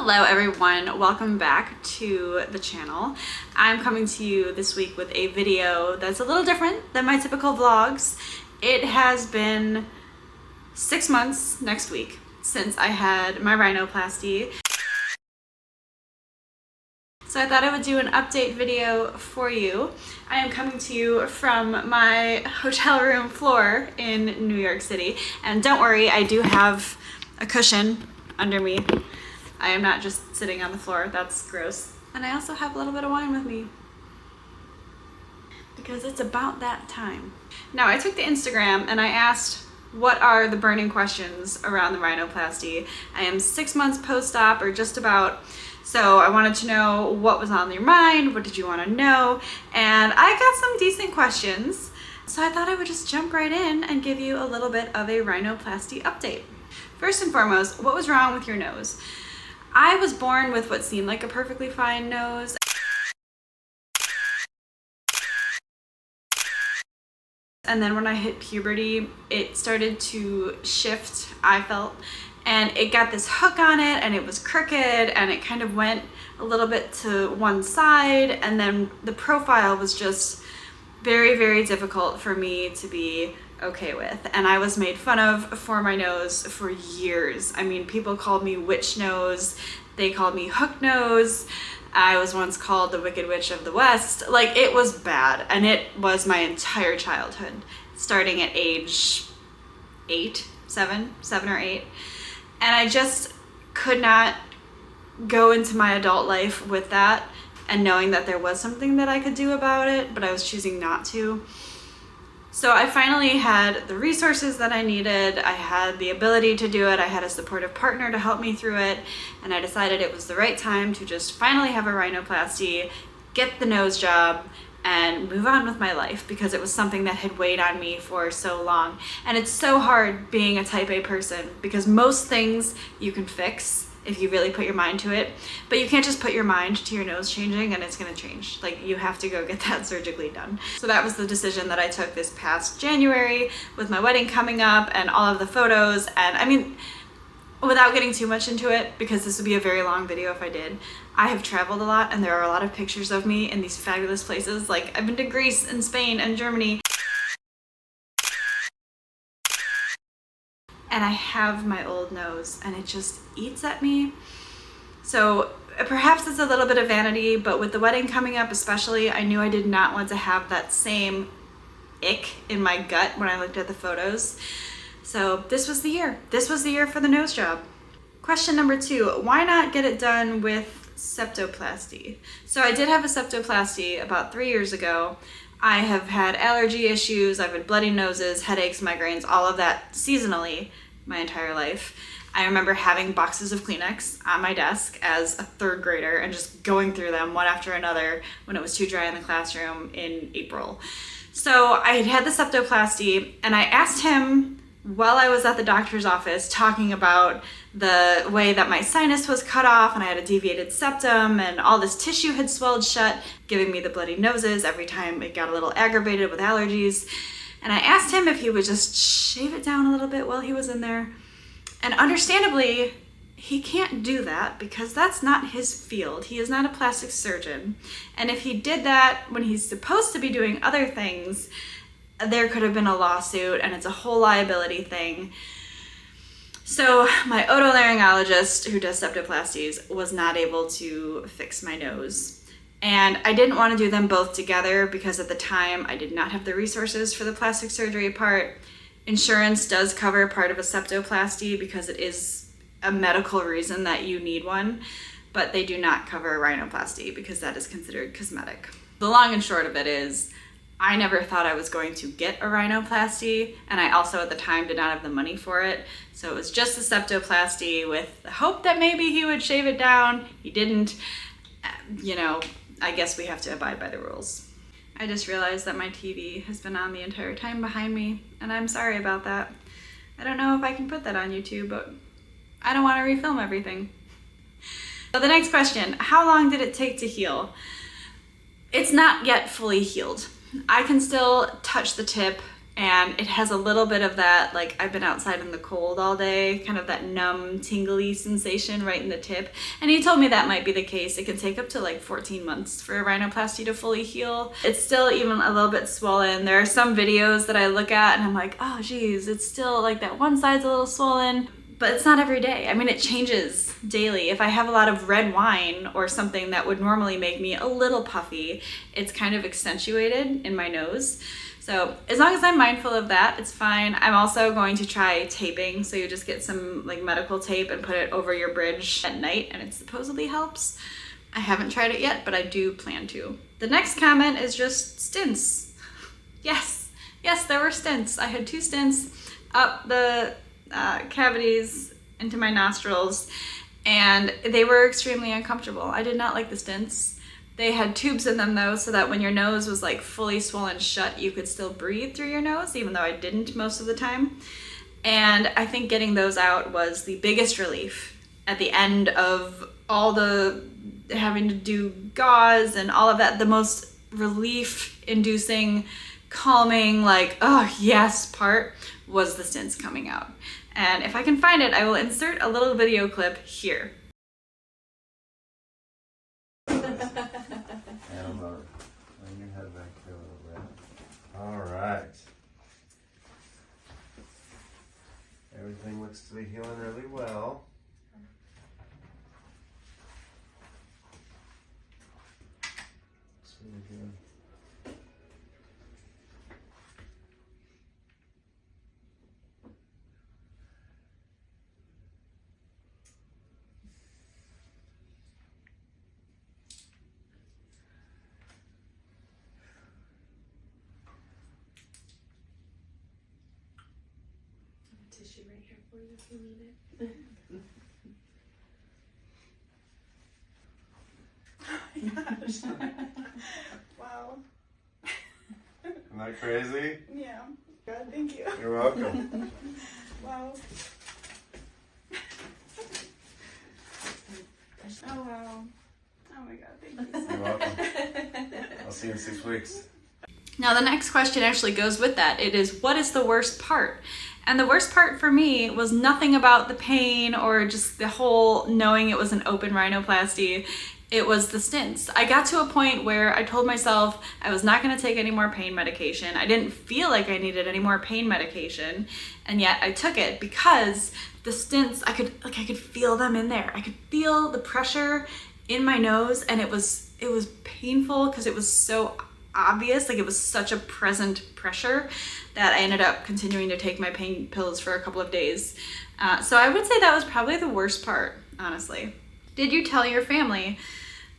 Hello everyone, welcome back to the channel. I'm coming to you this week with a video that's a little different than my typical vlogs. It has been 6 months next week since I had my rhinoplasty. So I thought I would do an update video for you. I am coming to you from my hotel room floor in New York City. And don't worry, I do have a cushion under me. I am not just sitting on the floor, that's gross. And I also have a little bit of wine with me because it's about that time. Now I took to Instagram and I asked, what are the burning questions around the rhinoplasty? I am 6 months post-op or just about, so I wanted to know what was on your mind, what did you want to know? And I got some decent questions. So I thought I would just jump right in and give you a little bit of a rhinoplasty update. First and foremost, what was wrong with your nose? I was born with what seemed like a perfectly fine nose. And then when I hit puberty, it started to shift, I felt, and it got this hook on it and it was crooked and it kind of went a little bit to one side, and then the profile was just very, very difficult for me to be okay with. And I was made fun of for my nose for years. I mean, people called me witch nose, they called me hook nose. I was once called the Wicked Witch of the West. Like, it was bad, and it was my entire childhood, starting at age 7 or 8. And I just could not go into my adult life with that and knowing that there was something that I could do about it, but I was choosing not to. So I finally had the resources that I needed. I had the ability to do it. I had a supportive partner to help me through it. And I decided it was the right time to just finally have a rhinoplasty, get the nose job, and move on with my life, because it was something that had weighed on me for so long. And it's so hard being a type A person, because most things you can fix if you really put your mind to it, but you can't just put your mind to your nose changing and it's gonna change. Like, you have to go get that surgically done. So that was the decision that I took this past January with my wedding coming up and all of the photos. And I mean, without getting too much into it, because this would be a very long video if I did, I have traveled a lot and there are a lot of pictures of me in these fabulous places. Like, I've been to Greece and Spain and Germany. And I have my old nose and it just eats at me. So perhaps it's a little bit of vanity, but with the wedding coming up especially, I knew I did not want to have that same ick in my gut when I looked at the photos. So this was the year. This was the year for the nose job. Question number 2, why not get it done with septoplasty? So I did have a septoplasty about 3 years ago. I have had allergy issues, I've had bloody noses, headaches, migraines, all of that seasonally my entire life. I remember having boxes of Kleenex on my desk as a 3rd grader and just going through them one after another when it was too dry in the classroom in April. So I had had the septoplasty, and I asked him while I was at the doctor's office talking about the way that my sinus was cut off and I had a deviated septum and all this tissue had swelled shut, giving me the bloody noses every time it got a little aggravated with allergies. And I asked him if he would just shave it down a little bit while he was in there. And understandably, he can't do that because that's not his field. He is not a plastic surgeon. And if he did that when he's supposed to be doing other things, there could have been a lawsuit, and it's a whole liability thing. So my otolaryngologist, who does septoplasties, was not able to fix my nose. And I didn't want to do them both together because at the time I did not have the resources for the plastic surgery part. Insurance does cover part of a septoplasty because it is a medical reason that you need one, but they do not cover a rhinoplasty because that is considered cosmetic. The long and short of it is, I never thought I was going to get a rhinoplasty, and I also at the time did not have the money for it. So it was just a septoplasty with the hope that maybe he would shave it down. He didn't. You know, I guess we have to abide by the rules. I just realized that my TV has been on the entire time behind me, and I'm sorry about that. I don't know if I can put that on YouTube, but I don't want to refilm everything. So the next question, how long did it take to heal? It's not yet fully healed. I can still touch the tip And it has a little bit of that, like I've been outside in the cold all day, kind of that numb, tingly sensation right in the tip. And he told me that might be the case. It can take up to like 14 months for a rhinoplasty to fully heal. It's still even a little bit swollen. There are some videos that I look at and I'm like, oh geez, it's still like that one side's a little swollen. But it's not every day. I mean, it changes daily. If I have a lot of red wine or something that would normally make me a little puffy, it's kind of accentuated in my nose. So as long as I'm mindful of that, it's fine. I'm also going to try taping. So you just get some like medical tape and put it over your bridge at night, and it supposedly helps. I haven't tried it yet, but I do plan to. The next comment is just stents. Yes, there were stents. I had 2 stents up the cavities into my nostrils, and they were extremely uncomfortable. I did not like the stents. They had tubes in them though, so that when your nose was like fully swollen shut, you could still breathe through your nose, even though I didn't most of the time. And I think getting those out was the biggest relief at the end of all the having to do gauze and all of that. The most relief inducing, calming, like, oh yes part was the stents coming out. And if I can find it, I will insert a little video clip here. And I'm gonna lean your head back here a little bit. All right. Everything looks to be healing really well. It's really good. Tissue right here for you if you need it. Oh my gosh. Wow. Isn't that crazy? Yeah. Good, thank you. You're welcome. Wow. Oh wow. Oh my god, thank you. You're welcome. I'll see you in 6 weeks. Now the next question actually goes with that. It is, what is the worst part? And the worst part for me was nothing about the pain or just the whole knowing it was an open rhinoplasty. It was the stents. I got to a point where I told myself I was not going to take any more pain medication. I didn't feel like I needed any more pain medication, and yet I took it because the stents, I could feel them in there. I could feel the pressure in my nose, and it was painful because it was so obvious, like it was such a present pressure that I ended up continuing to take my pain pills for a couple of days. So I would say that was probably the worst part, honestly. Did you tell your family?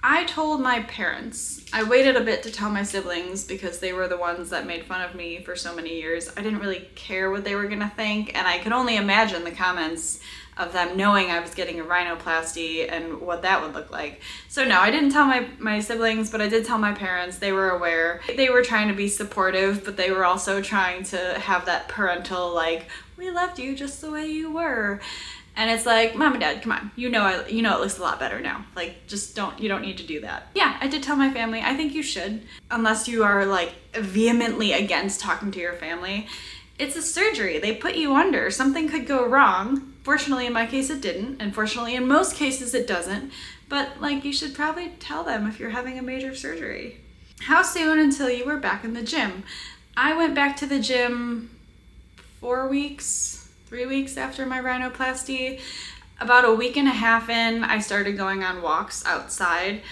I told my parents. I waited a bit to tell my siblings because they were the ones that made fun of me for so many years. I didn't really care what they were gonna think, and I could only imagine the comments of them knowing I was getting a rhinoplasty and what that would look like. So no, I didn't tell my siblings, but I did tell my parents. They were aware. They were trying to be supportive, but they were also trying to have that parental, like, we loved you just the way you were. And it's like, Mom and Dad, come on. You know it looks a lot better now. Like, just you don't need to do that. Yeah, I did tell my family. I think you should, unless you are like vehemently against talking to your family. It's a surgery. They put you under. Something could go wrong. Fortunately, in my case, it didn't. And fortunately, in most cases, it doesn't. But like, you should probably tell them if you're having a major surgery. How soon until you were back in the gym? I went back to the gym 3 weeks after my rhinoplasty. About a week and a half in, I started going on walks outside,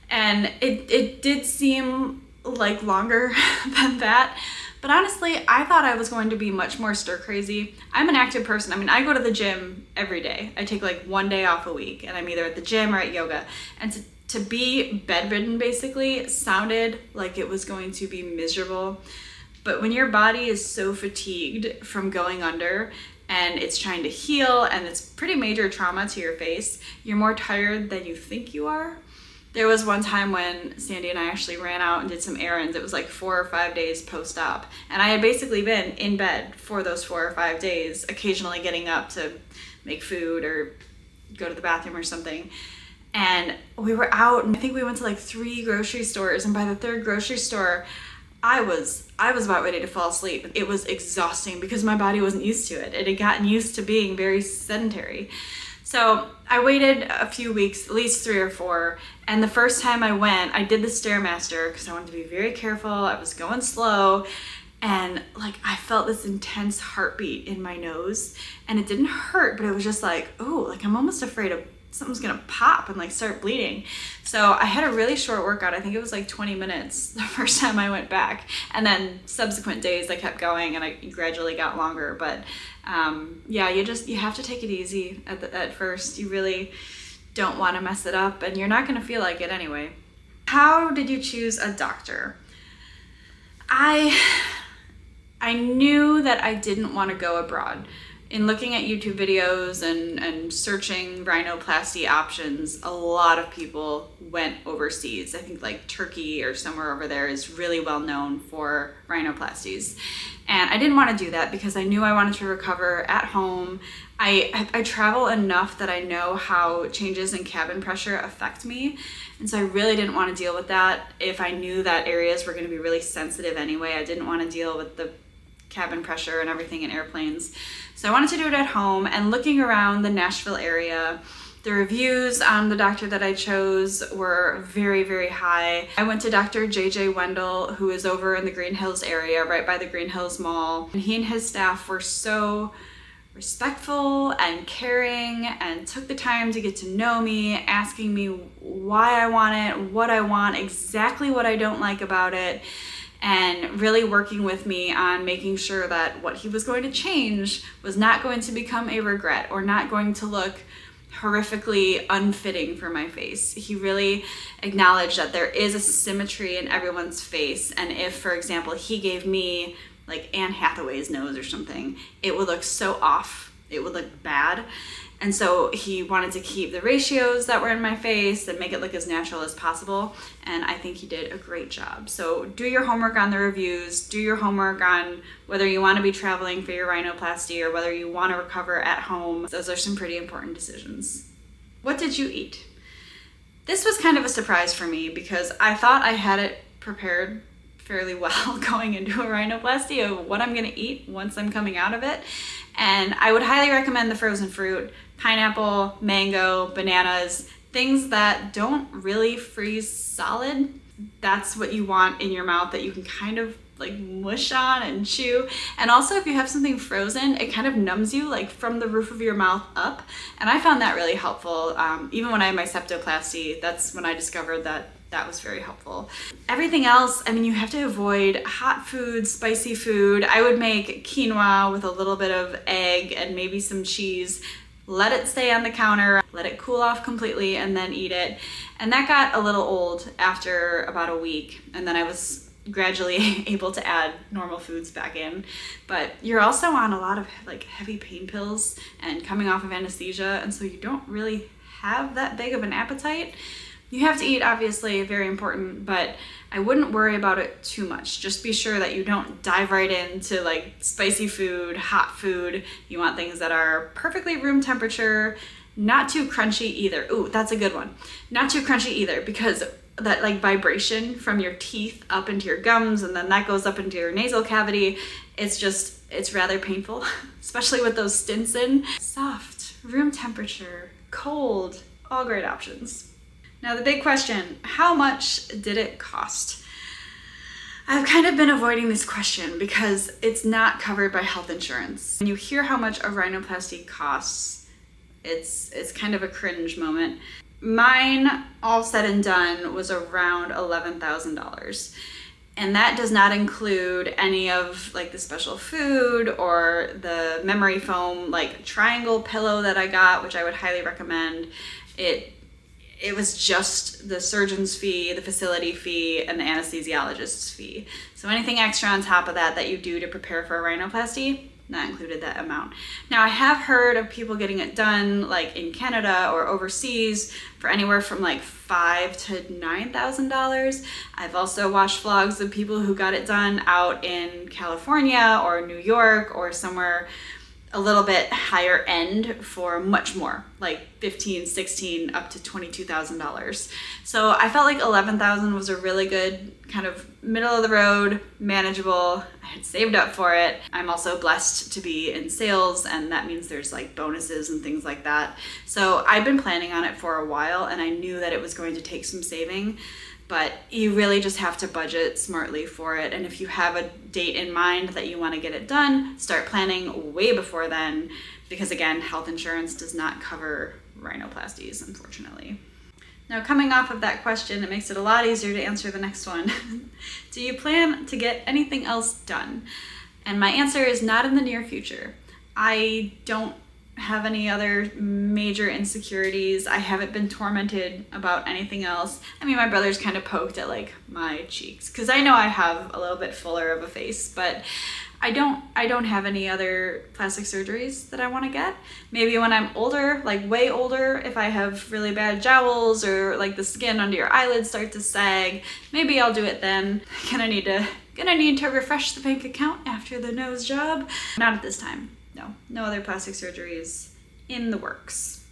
and it did seem like longer than that. But honestly, I thought I was going to be much more stir crazy. I'm an active person. I mean, I go to the gym every day. I take like 1 day off a week, and I'm either at the gym or at yoga. And to be bedridden basically sounded like it was going to be miserable. But when your body is so fatigued from going under, and it's trying to heal, and it's pretty major trauma to your face, you're more tired than you think you are. There was one time when Sandy and I actually ran out and did some errands. It was like 4 or 5 days post-op. And I had basically been in bed for those 4 or 5 days, occasionally getting up to make food or go to the bathroom or something. And we were out, and I think we went to like 3 grocery stores. And by the 3rd grocery store, I was about ready to fall asleep. It was exhausting because my body wasn't used to it. It had gotten used to being very sedentary. So I waited a few weeks, at least 3 or 4. And the first time I went, I did the Stairmaster because I wanted to be very careful. I was going slow. And like, I felt this intense heartbeat in my nose, and it didn't hurt, but it was just like, oh, like I'm almost afraid of something's gonna pop and like start bleeding. So I had a really short workout. I think it was like 20 minutes the first time I went back. And then subsequent days I kept going and I gradually got longer. But yeah, you have to take it easy at first. You really don't want to mess it up, and you're not gonna feel like it anyway. How did you choose a doctor? I knew that I didn't want to go abroad. In looking at YouTube videos and searching rhinoplasty options, a lot of people went overseas. I think like Turkey or somewhere over there is really well known for rhinoplasties. And I didn't want to do that because I knew I wanted to recover at home. I travel enough that I know how changes in cabin pressure affect me. And so I really didn't want to deal with that. If I knew that areas were going to be really sensitive anyway, I didn't want to deal with the cabin pressure and everything in airplanes. So I wanted to do it at home, and looking around the Nashville area, the reviews on the doctor that I chose were very, very high. I went to Dr. J.J. Wendell, who is over in the Green Hills area, right by the Green Hills Mall. And he and his staff were so respectful and caring and took the time to get to know me, asking me why I want it, what I want, exactly what I don't like about it, and really working with me on making sure that what he was going to change was not going to become a regret or not going to look horrifically unfitting for my face. He really acknowledged that there is a symmetry in everyone's face, and if, for example, he gave me like Anne Hathaway's nose or something, it would look so off, it would look bad. And so he wanted to keep the ratios that were in my face and make it look as natural as possible. And I think he did a great job. So do your homework on the reviews, do your homework on whether you want to be traveling for your rhinoplasty or whether you want to recover at home. Those are some pretty important decisions. What did you eat? This was kind of a surprise for me because I thought I had it prepared fairly well going into a rhinoplasty of what I'm going to eat once I'm coming out of it. And I would highly recommend the frozen fruit, pineapple, mango, bananas, things that don't really freeze solid. That's what you want in your mouth that you can kind of like mush on and chew. And also if you have something frozen, it kind of numbs you like from the roof of your mouth up. And I found that really helpful. Even when I had my septoplasty, that's when I discovered that was very helpful. Everything else, I mean, you have to avoid hot food, spicy food. I would make quinoa with a little bit of egg and maybe some cheese. Let it stay on the counter, let it cool off completely, and then eat it. And that got a little old after about a week. And then I was gradually able to add normal foods back in. But you're also on a lot of like heavy pain pills and coming off of anesthesia. And so you don't really have that big of an appetite. You have to eat, obviously, very important, but I wouldn't worry about it too much. Just be sure that you don't dive right into like spicy food, hot food. You want things that are perfectly room temperature, not too crunchy either. Ooh, that's a good one. Not too crunchy either, because that like vibration from your teeth up into your gums and then that goes up into your nasal cavity, it's rather painful, especially with those stints in. Soft, room temperature, cold, all great options. Now the big question, how much did it cost? I've kind of been avoiding this question because it's not covered by health insurance. When you hear how much a rhinoplasty costs, it's kind of a cringe moment. Mine, all said and done, was around $11,000. And that does not include any of like the special food or the memory foam like triangle pillow that I got, which I would highly recommend. It was just the surgeon's fee, the facility fee, and the anesthesiologist's fee. So anything extra on top of that you do to prepare for a rhinoplasty, not included that amount. Now I have heard of people getting it done like in Canada or overseas for anywhere from like $5,000 to $9,000. I've also watched vlogs of people who got it done out in California or New York or somewhere a little bit higher end for much more, like 15, 16, up to $22,000. So I felt like 11,000 was a really good kind of middle of the road, manageable. I had saved up for it. I'm also blessed to be in sales, and that means there's like bonuses and things like that. So I've been planning on it for a while, and I knew that it was going to take some saving. But you really just have to budget smartly for it. And if you have a date in mind that you want to get it done, start planning way before then, because again, health insurance does not cover rhinoplasties, unfortunately. Now, coming off of that question, it makes it a lot easier to answer the next one. Do you plan to get anything else done? And my answer is not in the near future. I don't have any other major insecurities. I haven't been tormented about anything else. I mean, my brother's kind of poked at like my cheeks because I know I have a little bit fuller of a face, but I don't have any other plastic surgeries that I want to get. Maybe when I'm older, like way older, if I have really bad jowls or like the skin under your eyelids start to sag, maybe I'll do it then. Gonna need to refresh the bank account after the nose job. Not at this time. No other plastic surgeries in the works.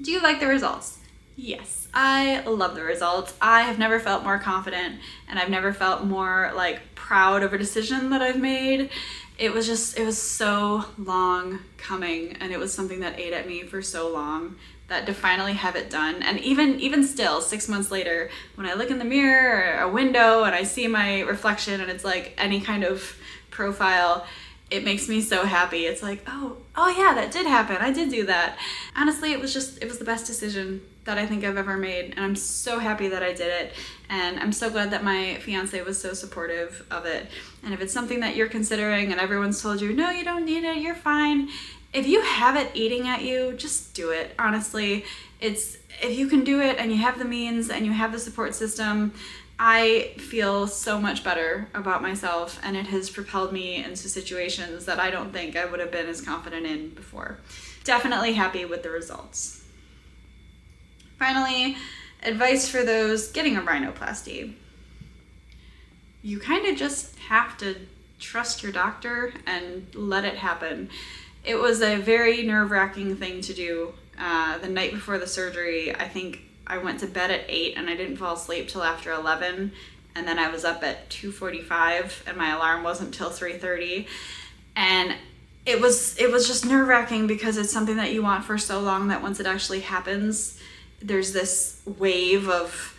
Do you like the results? Yes, I love the results. I have never felt more confident, and I've never felt more like proud of a decision that I've made. It was so long coming, and it was something that ate at me for so long, that to finally have it done. And even still, 6 months later, when I look in the mirror or a window and I see my reflection and it's like any kind of profile, it makes me so happy. It's like, oh yeah, that did happen. I did do that. Honestly, it was the best decision that I think I've ever made. And I'm so happy that I did it. And I'm so glad that my fiance was so supportive of it. And if it's something that you're considering and everyone's told you, no, you don't need it, you're fine. If you have it eating at you, just do it. Honestly, if you can do it and you have the means and you have the support system, I feel so much better about myself, and it has propelled me into situations that I don't think I would have been as confident in before. Definitely happy with the results. Finally, advice for those getting a rhinoplasty. You kind of just have to trust your doctor and let it happen. It was a very nerve-wracking thing to do. The night before the surgery, I think I went to bed at 8 and I didn't fall asleep till after 11, and then I was up at 2:45 and my alarm wasn't till 3:30, and it was just nerve-wracking because it's something that you want for so long that once it actually happens, there's this wave of,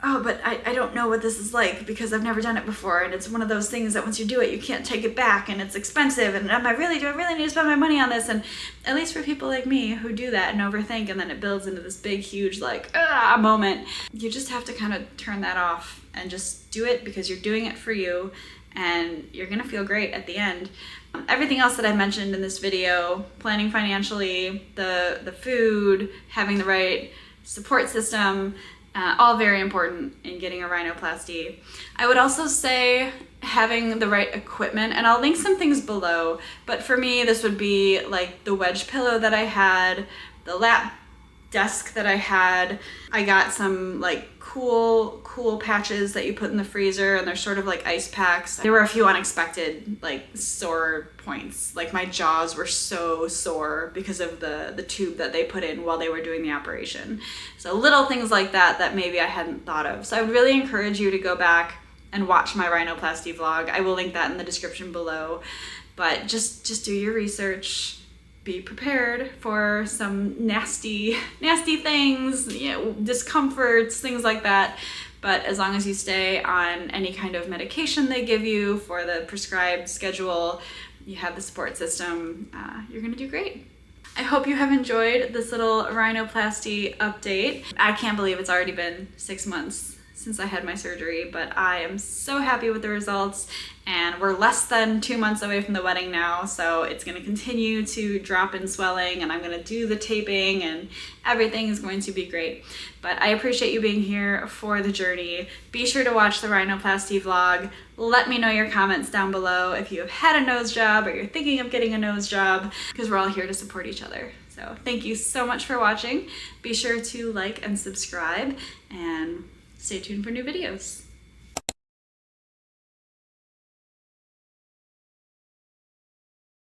oh, but I don't know what this is like because I've never done it before, and it's one of those things that once you do it, you can't take it back, and it's expensive, and do I really need to spend my money on this? And at least for people like me who do that and overthink, and then it builds into this big, huge, like, moment, you just have to kind of turn that off and just do it because you're doing it for you, and you're gonna feel great at the end. Everything else that I mentioned in this video, planning financially, the food, having the right support system, all very important in getting a rhinoplasty. I would also say having the right equipment, and I'll link some things below, but for me this would be like the wedge pillow that I had, the lap desk that I had. I got some like cool patches that you put in the freezer, and they're sort of like ice packs. There were a few unexpected like sore points, like my jaws were so sore because of the tube that they put in while they were doing the operation. So little things like that maybe I hadn't thought of. So I would really encourage you to go back and watch my rhinoplasty vlog. I will link that in the description below, but just do your research. Be prepared for some nasty things, discomforts, things like that. But as long as you stay on any kind of medication they give you for the prescribed schedule, you have the support system, you're gonna do great. I hope you have enjoyed this little rhinoplasty update. I can't believe it's already been 6 months since I had my surgery, but I am so happy with the results, and we're less than 2 months away from the wedding now, so it's gonna continue to drop in swelling, and I'm gonna do the taping, and everything is going to be great. But I appreciate you being here for the journey. Be sure to watch the rhinoplasty vlog. Let me know your comments down below if you have had a nose job or you're thinking of getting a nose job, because we're all here to support each other. So thank you so much for watching. Be sure to like and subscribe, and stay tuned for new videos.